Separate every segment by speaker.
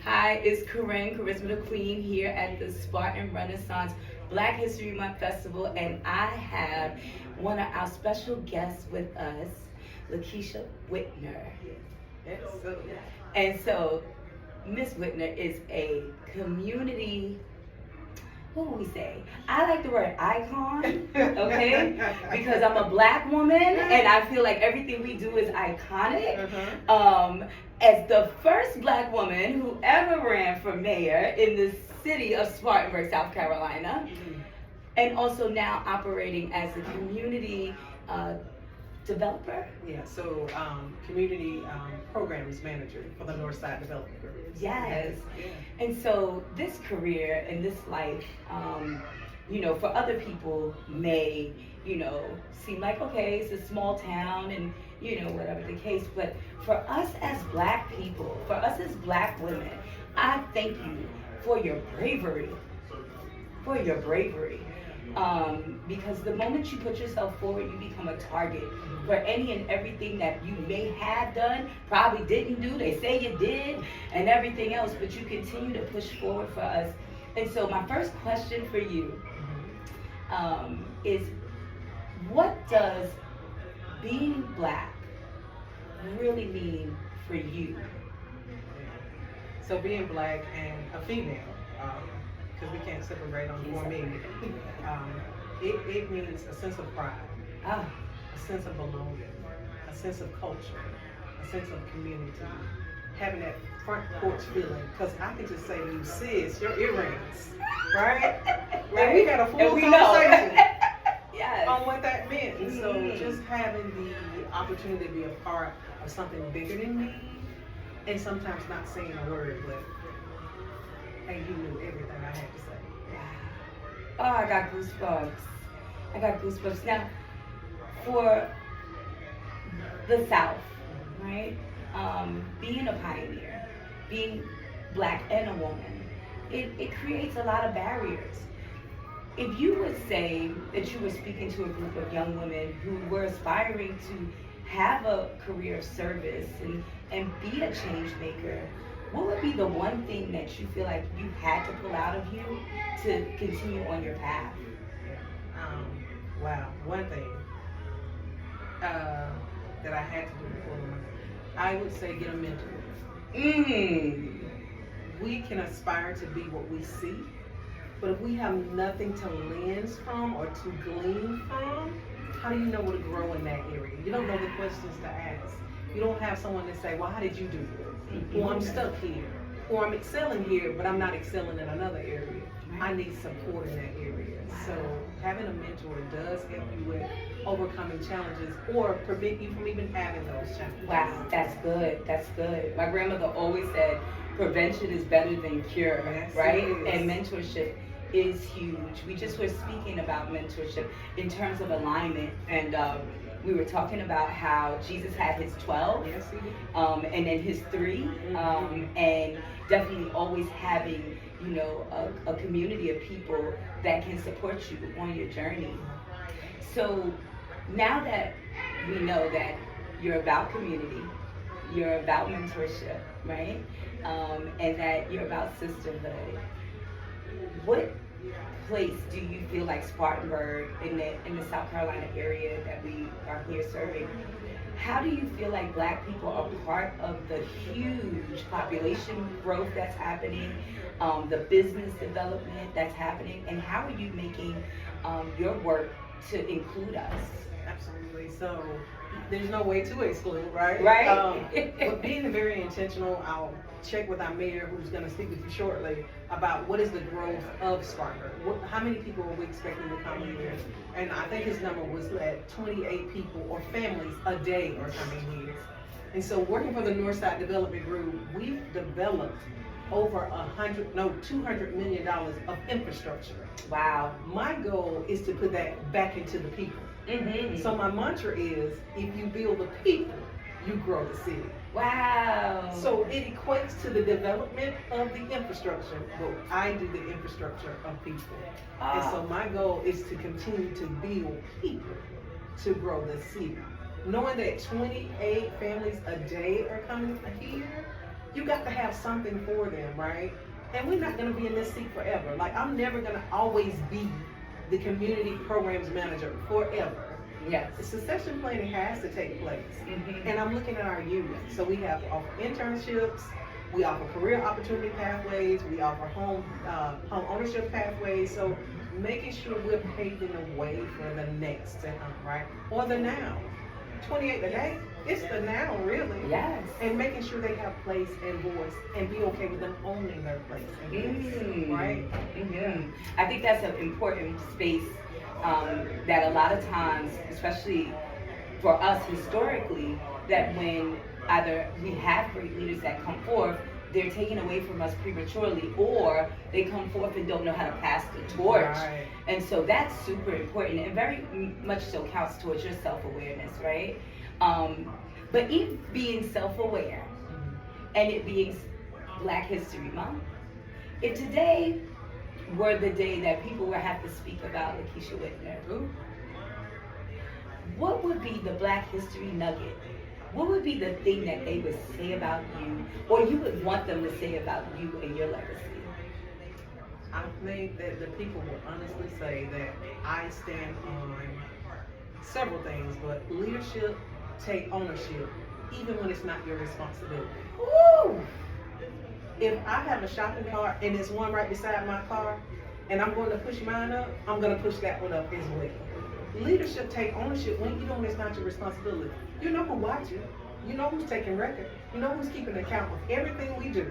Speaker 1: Hi, it's Corinne, Charisma the Queen, here at the Spartan Renaissance Black History Month Festival, and I have one of our special guests with us, Lekesa Whitner.
Speaker 2: Yes, so,
Speaker 1: And so, Miss Whitner is a community, what would we say? I like the word icon, okay? Because I'm a black woman and I feel like everything we do is iconic. As the first black woman who ever ran for mayor in the city of Spartanburg, South Carolina, and also now operating as a community developer.
Speaker 2: Yeah, so community programs manager for the Northside Development Group.
Speaker 1: Yes.
Speaker 2: Yeah.
Speaker 1: And so this career and this life, for other people may, seem like, okay, it's a small town and, whatever the case. But for us as black people, for us as black women, I thank you for your bravery. Because the moment you put yourself forward, you become a target for any and everything that you may have done, probably didn't do, they say you did, and everything else, but you continue to push forward for us. And so my first question for you is, what does being black really mean for you?
Speaker 2: So being black and a female, because we can't separate on for me, it means a sense of pride, a sense of belonging, a sense of culture, a sense of community, having that front porch feeling. Because I can just say to you, sis, your earrings, right? And we had a full conversation
Speaker 1: Yes.
Speaker 2: on what that meant. And so just having the opportunity to be a part of something bigger than me, and sometimes not saying a word, but hey, you knew everything I had to say.
Speaker 1: Oh, I got goosebumps. Now, for the South, right? Being a pioneer, being black and a woman, it creates a lot of barriers. If you would say that you were speaking to a group of young women who were aspiring to have a career of service and be a change maker, what would be the one thing that you feel like you had to pull out of you to continue on your path?
Speaker 2: Wow, one thing that I had to do before, I would say get a mentor. We can aspire to be what we see, but if we have nothing to lens from or to glean from, how do you know where to grow in that area? You don't know the questions to ask. You don't have someone to say, well, how did you do this? Or I'm stuck here. Or I'm excelling here, but I'm not excelling in another area. I need support in that area. So having a mentor does help you with overcoming challenges or prevent you from even having those challenges.
Speaker 1: Wow, that's good. My grandmother always said, prevention is better than cure, right? And mentorship is huge. We just were speaking about mentorship in terms of alignment, and we were talking about how Jesus had his 12,
Speaker 2: Yes, he did.
Speaker 1: And then his 3, and definitely always having, a community of people that can support you on your journey. So now that we know that you're about community, you're about mentorship, right? And that you're about sisterhood, what place do you feel like Spartanburg in the South Carolina area that we are here serving, how do you feel like black people are part of the huge population growth that's happening, the business development that's happening, and how are you making your work to include us?
Speaker 2: Absolutely. So there's no way to exclude, right?
Speaker 1: Right.
Speaker 2: But being very intentional, I'll check with our mayor, who's going to speak with you shortly, about what is the growth of Spartanburg. How many people are we expecting to come here? And I think his number was at 28 people or families a day are coming here. And so working for the Northside Development Group, we've developed over $200 million of infrastructure.
Speaker 1: Wow.
Speaker 2: My goal is to put that back into the people. So my mantra is, if you build the people, you grow the city.
Speaker 1: Wow.
Speaker 2: So it equates to the development of the infrastructure, but I do the infrastructure of people. And so my goal is to continue to build people to grow the city. Knowing that 28 families a day are coming here, You got to have something for them, right? And we're not going to be in this seat forever. Like, I'm never going to always be the community programs manager forever.
Speaker 1: Yes.
Speaker 2: Succession planning has to take place.
Speaker 1: Mm-hmm.
Speaker 2: And I'm looking at our youth. So we have offer internships, we offer career opportunity pathways, we offer home ownership pathways. So making sure we're paving the way for the next to come, right? Or the now. 28 today, it's the now, really.
Speaker 1: Yes.
Speaker 2: And making sure they have place and voice and be okay with them owning their place and voice, right?
Speaker 1: Mm-hmm.
Speaker 2: Yeah.
Speaker 1: I think that's an important space that a lot of times, especially for us historically, that when either we have great leaders that come forth, they're taken away from us prematurely, or they come forth and don't know how to pass the torch.
Speaker 2: Right.
Speaker 1: And so that's super important and very much so counts towards your self-awareness, right? But even being self-aware and it being Black History Month, if today were the day that people would have to speak about Lekesa Whitner, what would be the Black History nugget? What would be the thing that they would say about you, or you would want them to say about you and your legacy?
Speaker 2: I think that the people will honestly say that I stand on several things, but leadership, take ownership, even when it's not your responsibility.
Speaker 1: Woo!
Speaker 2: If I have a shopping cart and there's one right beside my car, and I'm going to push mine up, I'm going to push that one up as well. Leadership, take ownership when you know it's not your responsibility. You know who's watching. You know who's taking record. You know who's keeping account of everything we do.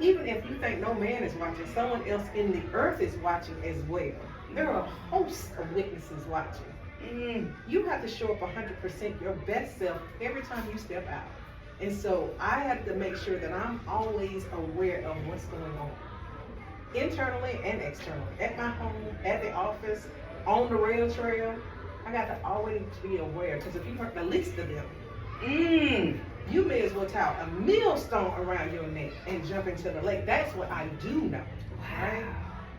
Speaker 2: Even if you think no man is watching, someone else in the earth is watching as well. There are a host of witnesses watching. You have to show up 100% your best self every time you step out. And so I have to make sure that I'm always aware of what's going on. Internally and externally. At my home, at the office, on the rail trail, I got to always be aware, because if you heard the least of them, you may as well tie a millstone around your neck and jump into the lake. That's what I do know. Right?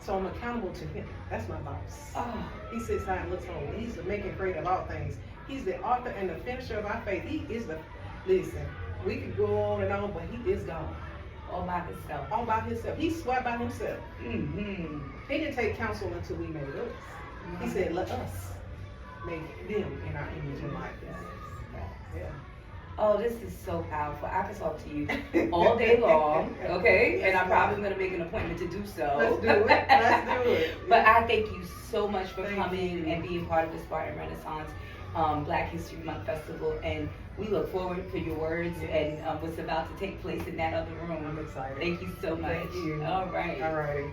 Speaker 2: So I'm accountable to him. That's my boss.
Speaker 1: Oh.
Speaker 2: He sits high and looks low. He's the making great of all things. He's the author and the finisher of our faith. He is the, listen, we could go on and on, but he is gone.
Speaker 1: All by himself.
Speaker 2: All by himself. He swore by himself.
Speaker 1: Mm-hmm.
Speaker 2: He didn't take counsel until we made us. He said, let us make them in our image and likeness. Yeah.
Speaker 1: Oh, this is so powerful. I could talk to you all day long, okay? And I'm probably going to make an appointment to do so.
Speaker 2: Let's do it. Let's do it.
Speaker 1: But I thank you so much for
Speaker 2: Thank
Speaker 1: coming
Speaker 2: you.
Speaker 1: and being part of the Spartan Renaissance Black History Month Festival. And we look forward for your words and what's about to take place in that other room.
Speaker 2: I'm excited.
Speaker 1: Thank you so much.
Speaker 2: Thank you.
Speaker 1: All right.
Speaker 2: All right.